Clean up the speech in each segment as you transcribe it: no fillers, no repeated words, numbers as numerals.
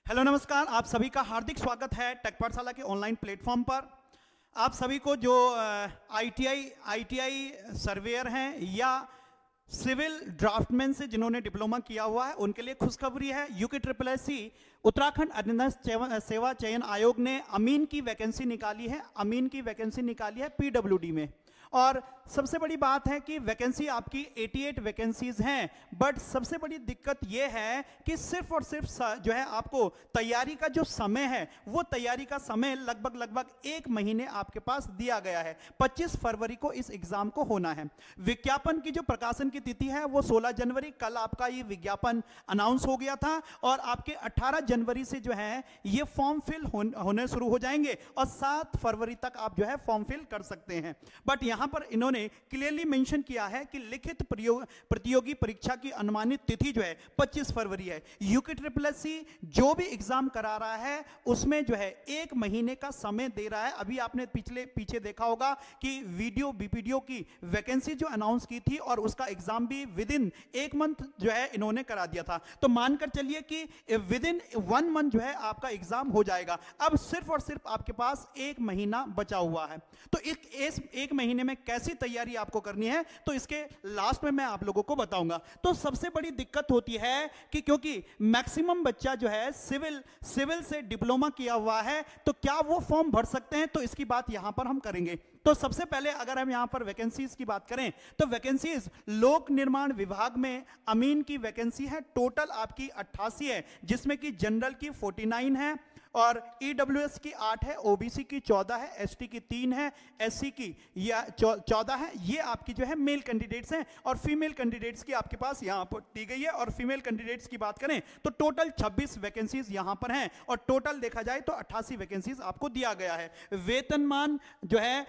Hello नमस्कार, आप सभी का हार्दिक स्वागत है टेक पाठशाला के ऑनलाइन प्लेटफॉर्म पर। आप सभी को जो आईटीआई सर्वेयर हैं या सिविल ड्राफ्टमैन से जिन्होंने डिप्लोमा किया हुआ है उनके लिए खुशखबरी है। UKSSC उत्तराखंड अधीनस्थ सेवा चयन आयोग ने अमीन की वैकेंसी निकाली है। अमीन की वैकेंसी निकाली है PWD में। और सबसे बड़ी बात है कि वैकेंसी आपकी 88 वैकेंसीज हैं, बट सबसे बड़ी दिक्कत यह है कि सिर्फ और सिर्फ जो है आपको तैयारी का जो समय है वो तैयारी का समय लगभग 1 महीने आपके पास दिया गया है। 25 फरवरी को इस एग्जाम को होना है। विज्ञापन की जो प्रकाशन की तिथि है वो 16 जनवरी, कल आपका ये विज्ञापन अनाउंस हो गया था और आपके 18 जनवरी से जो है ये फॉर्म फिल होने शुरू हो जाएंगे और 7 फरवरी तक आप जो है फॉर्म फिल कर सकते हैं। बट यहां पर इन्होंने क्लियरली मेंशन किया है कि लिखित प्रतियोगी परीक्षा की अनुमानित तिथि जो है 25 फरवरी है। UKSSC जो भी एग्जाम करा रहा है उसमें जो है 1 महीने का समय दे रहा है। अभी आपने पीछे देखा होगा कि BPDO की वैकेंसी जो अनाउंस की थी और उसका एग्जाम भी विदिन 1 मंथ जो है इन्होंने करा दिया था। तो मानकर चलिए कि विदिन 1 मंथ जो है आपका एग्जाम हो जाएगा। अब सिर्फ और सिर्फ आपके पास 1 महीना बचा हुआ है। तो इस 1 महीने में कैसी तैयारी आपको करनी है तो इसके लास्ट में मैं आप लोगों को बताऊंगा। तो सबसे बड़ी दिक्कत होती है कि क्योंकि मैक्सिमम बच्चा जो है सिविल से डिप्लोमा किया हुआ है, तो क्या वो फॉर्म भर सकते हैं, तो इसकी बात यहां पर हम करेंगे। तो सबसे पहले अगर हम यहां पर वैकेंसीज की बात करें तो वैकेंसीज लोक निर्माण विभाग में अमीन की वैकेंसी है टोटल आपकी 88 है, जिसमें कि जनरल की 49 है और EWS की 8 है, OBC की 14 है, ST की 3 है, SC की 14 है। ये आपकी जो है मेल कैंडिडेट्स हैं और फीमेल कैंडिडेट्स की आपके पास यहां पर दी गई है। और फीमेल कैंडिडेट्स की बात करें तो टोटल 26 वैकेंसीज यहां पर हैं और टोटल देखा जाए तो 88 वैकेंसीज आपको दिया गया है। वेतनमान जो है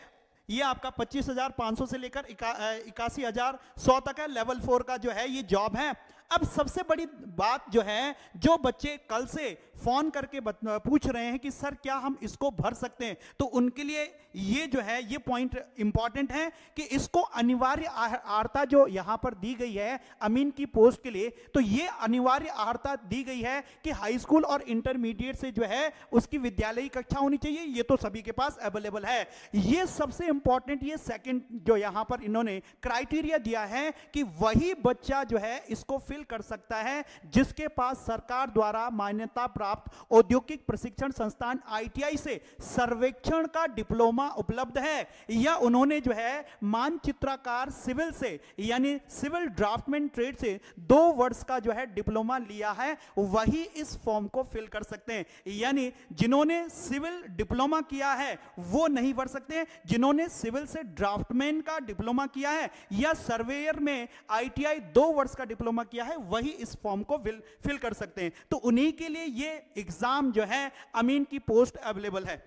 ये आपका 25,500 से लेकर 81,100 तक है। लेवल 4 का जो है ये जॉब है। अब सबसे बड़ी बात जो है, जो बच्चे कल से फोन करके पूछ रहे हैं कि सर क्या हम इसको भर सकते हैं, तो उनके लिए ये जो है ये पॉइंट इंपॉर्टेंट है कि इसको अनिवार्य अर्हता जो यहां पर दी गई है अमीन की पोस्ट के लिए, तो ये अनिवार्य अर्हता दी गई है कि हाई स्कूल और इंटरमीडिएट से जो है उसकी विद्यालयी कक्षा होनी चाहिए। ये तो सभी के पास अवेलेबल है। ये सबसे इंपॉर्टेंट, ये सेकंड जो यहां पर इन्होंने क्राइटेरिया दिया है कि वही बच्चा जो है इसको फिल कर सकता है जिसके पास सरकार द्वारा मान्यता प्राप्त औद्योगिक प्रशिक्षण संस्थान ITI से सर्वेक्षण का डिप्लोमा उपलब्ध है, या उन्होंने जो है मानचित्रकार सिविल से यानी सिविल ड्राफ्टमैन ट्रेड से 2 वर्ष का जो है डिप्लोमा लिया है, वही इस फॉर्म को फिल कर सकते हैं। यानी जिन्होंने सिविल डिप्लोमा किया है वो नहीं भर सकते हैं। जिन्होंने सिविल से ड्राफ्टमैन का डिप्लोमा किया है या सर्वेयर में ITI 2 वर्ष का डिप्लोमा किया है वही इस फॉर्म को फिल कर सकते हैं। तो उन्हीं के लिए ये एग्जाम जो है अमीन की पोस्ट अवेलेबल है।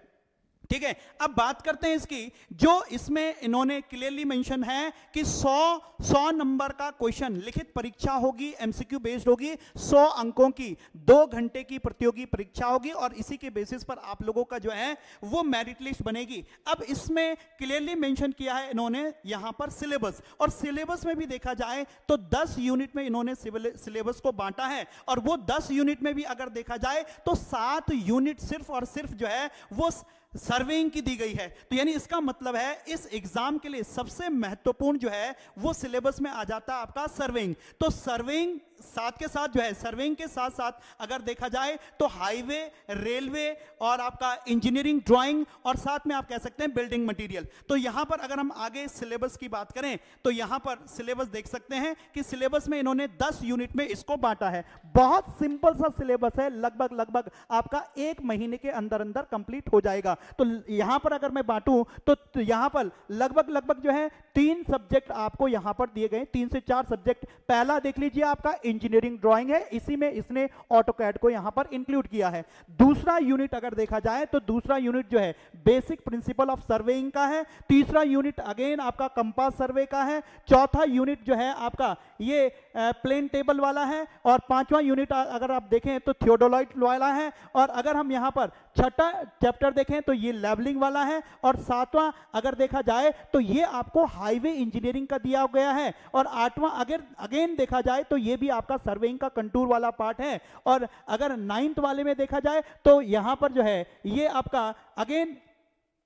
ठीक है, अब बात करते हैं इसकी। जो इसमें इन्होंने क्लियरली मेंशन है कि 100 नंबर का क्वेश्चन लिखित परीक्षा होगी, MCQ बेस्ड होगी, 100 अंकों की 2 घंटे की प्रतियोगी परीक्षा होगी और इसी के बेसिस पर आप लोगों का जो है वो मेरिट लिस्ट बनेगी। अब इसमें क्लियरली मेंशन किया है इन्होंने यहां पर सिलेबस, और सिलेबस में भी देखा जाए तो 10 यूनिट में इन्होंने सिलेबस को बांटा है और वो 10 यूनिट में भी अगर देखा जाए तो 7 यूनिट सिर्फ और सिर्फ जो है वो सर्वेइंग की दी गई है। तो यानी इसका मतलब है इस एग्जाम के लिए सबसे महत्वपूर्ण जो है वो सिलेबस में आ जाता है आपका सर्वेइंग। तो सर्वेइंग साथ के साथ जो है सर्वेइंग के साथ साथ अगर देखा जाए तो हाईवे, रेलवे और आपका इंजीनियरिंग ड्राइंग और साथ में आप कह सकते हैं बिल्डिंग मटेरियल। तो यहां पर अगर हम आगे सिलेबस की बात करें तो यहां पर सिलेबस देख सकते हैं कि सिलेबस में इन्होंने 10 यूनिट में इसको बांटा है। बहुत सिंपल सा सिलेबस है, लगभग आपका 1 महीने के अंदर अंदर कंप्लीट हो जाएगा। तो यहां पर अगर मैं बांटूं तो यहां पर लगभग जो है 3 सब्जेक्ट आपको यहां पर दिए गए, 3 से 4 सब्जेक्ट। पहला देख लीजिए आपका इंजीनियरिंग ड्राइंग है, इसी में इसने ऑटोकैड को यहां पर इंक्लूड किया है। दूसरा यूनिट अगर देखा जाए तो दूसरा यूनिट जो है बेसिक प्रिंसिपल ऑफ सर्वेइंग का है। तीसरा यूनिट अगेन आपका कंपास सर्वे का है। चौथा यूनिट जो है आपका ये प्लेन टेबल वाला है और 5वां यूनिट अगर आप देखें तो थियोडोलाइट वाला है। और अगर हम यहां पर छठा चैप्टर देखें तो ये लेवलिंग वाला है, और सातवां अगर देखा जाए तो ये आपको हाईवे इंजीनियरिंग का दिया गया है, और आठवां अगर अगेन देखा जाए तो ये भी आपका सर्वेइंग का कंटूर वाला पार्ट है। और अगर 9th वाले में देखा जाए तो यहां पर जो है ये आपका अगेन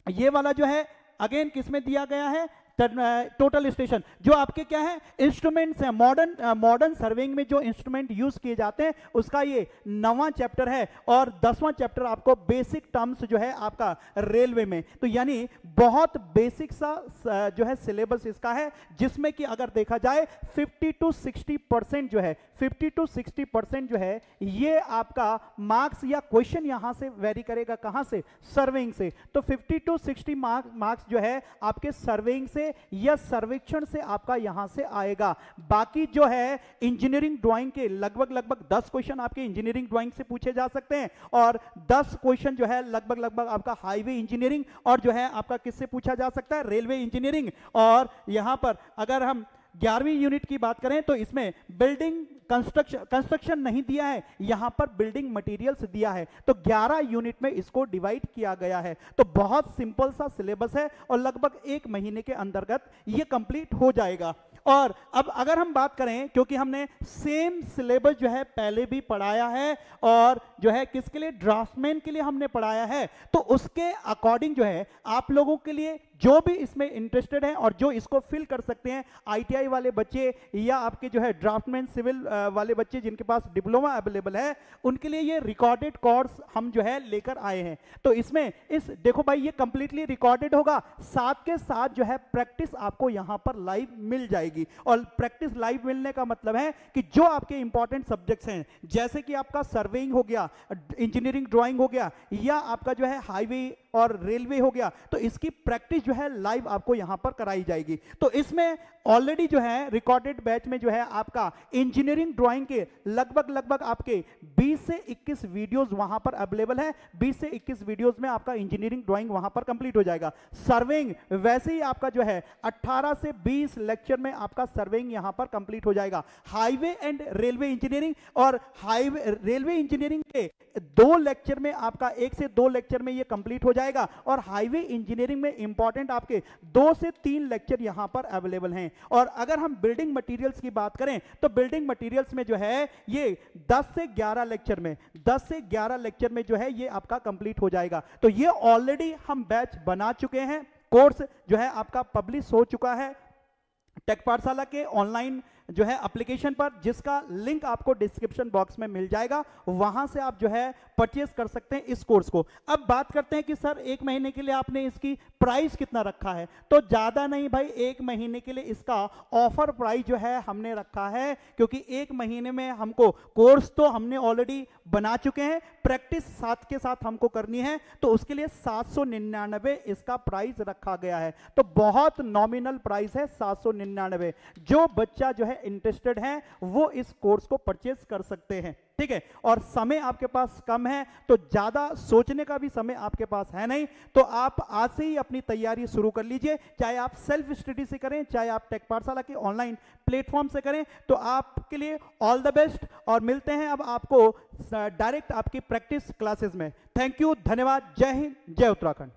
ये वाला जो है अगेन किसमें दिया गया है, टोटल स्टेशन, जो आपके क्या है इंस्ट्रूमेंट्स हैं, मॉडर्न सर्वेइंग में जो इंस्ट्रूमेंट यूज किए जाते हैं उसका ये 9वां चैप्टर है, और 10वां चैप्टर आपको बेसिक टर्म्स जो है आपका रेलवे में। तो यानी बहुत बेसिक सा जो है सिलेबस इसका है, जिसमें कि अगर देखा जाए 50 to 60% जो है 50 to 60% जो है ये आपका मार्क्स या क्वेश्चन यहां से वेरी करेगा, कहां से, सर्वेइंग से। तो 50 to 60 मार्क्स जो है आपके सर्वेइंग से या सर्वेक्षण से आपका यहां से आएगा। बाकी जो है इंजीनियरिंग ड्राइंग के लगभग 10 क्वेश्चन आपके इंजीनियरिंग ड्राइंग से पूछे जा सकते हैं, और 10 क्वेश्चन जो है लगभग आपका हाईवे इंजीनियरिंग, और जो है आपका किससे पूछा जा सकता है, रेलवे इंजीनियरिंग। और यहां पर अगर हम 11वीं यूनिट की बात करें तो इसमें बिल्डिंग कंस्ट्रक्शन नहीं दिया है, यहां पर बिल्डिंग मटेरियल्स दिया है। तो 11 यूनिट में इसको डिवाइड किया गया है। तो बहुत सिंपल सा सिलेबस है, और लगभग 1 महीने के अंतर्गत ये कंप्लीट हो जाएगा। और अब अगर हम बात करें, क्योंकि हमने सेम सिलेबस जो है पहले भी पढ़ाया है, और जो है किसके लिए, ड्राफ्टमैन के लिए हमने पढ़ाया है, तो उसके अकॉर्डिंग जो है आप लोगों के लिए जो भी इसमें इंटरेस्टेड हैं और जो इसको फिल कर सकते हैं, आईटीआई वाले बच्चे या आपके जो है ड्राफ्टमैन सिविल वाले बच्चे जिनके पास डिप्लोमा अवेलेबल है, उनके लिए ये रिकॉर्डेड कोर्स हम जो है लेकर आए हैं। तो इसमें देखो भाई ये कंप्लीटली रिकॉर्डेड होगा, साथ के साथ जो है प्रैक्टिस आपको यहां पर लाइव मिल जाएगी। और प्रैक्टिस लाइव मिलने का मतलब है कि जो आपके इंपॉर्टेंट सब्जेक्ट्स हैं, जैसे कि आपका सर्वेइंग हो गया, इंजीनियरिंग ड्राइंग हो गया, या आपका जो है हाईवे और रेलवे हो गया, तो इसकी प्रैक्टिस जो है लाइव आपको यहां पर कराई जाएगी। तो इसमें ऑलरेडी जो है रिकॉर्डेड बैच में जो है आपका इंजीनियरिंग ड्राइंग के लगभग आपके 20 से 21 वीडियोस वहां पर अवेलेबल है। 20 से 21 वीडियोस में आपका इंजीनियरिंग ड्राइंग वहां पर कंप्लीट हो जाएगा। सर्वेइंग वैसे ही आपका जो है 18 से 20 लेक्चर में आपका सर्वेइंग यहां पर कंप्लीट हो जाएगा। हाईवे एंड रेलवे इंजीनियरिंग, और हाईवे रेलवे इंजीनियरिंग के 2 लेक्चर में आपका 1 से 2 लेक्चर में ये कंप्लीट हो जाएगा, और हाईवे इंजीनियरिंग में इंपॉर्टेंट आपके 2 से 3 लेक्चर यहां पर अवेलेबल हैं। और अगर हम बिल्डिंग मटेरियल्स की बात करें तो बिल्डिंग मटेरियल्स में जो है ये 10 से 11 लेक्चर में जो है ये आपका कंप्लीट हो जाएगा। तो ये ऑलरेडी हम बैच बना चुके हैं, कोर्स जो है आपका पब्लिश हो चुका है टेक पाठशाला के ऑनलाइन जो है एप्लीकेशन पर, जिसका लिंक आपको डिस्क्रिप्शन बॉक्स में मिल जाएगा, वहां से आप जो है परचेस कर सकते हैं इस कोर्स को। अब बात करते हैं कि सर 1 महीने के लिए आपने इसकी प्राइस कितना रखा है, तो ज्यादा नहीं भाई, 1 महीने के लिए इसका ऑफर प्राइस जो है हमने रखा है, क्योंकि 1 महीने में हमको कोर्स तो हमने ऑलरेडी बना चुके हैं, प्रैक्टिस साथ के साथ हमको करनी है, तो उसके लिए 799 इसका प्राइस रखा गया है। तो बहुत नॉमिनल प्राइस है 799। जो बच्चा जो है इंटरेस्टेड है वो इस कोर्स को परचेस कर सकते हैं, ठीक है। और समय आपके पास कम है, तो ज्यादा सोचने का भी समय आपके पास है नहीं, तो आप आज से ही अपनी तैयारी शुरू कर लीजिए। चाहे आप सेल्फ स्टडी से करें, चाहे आप टेक पाठशाला के ऑनलाइन प्लेटफॉर्म से करें, तो आपके लिए ऑल द बेस्ट। और मिलते हैं अब आपको डायरेक्ट आपकी प्रैक्टिस क्लासेस में। थैंक यू, धन्यवाद, जय हिंद, जय उत्तराखंड।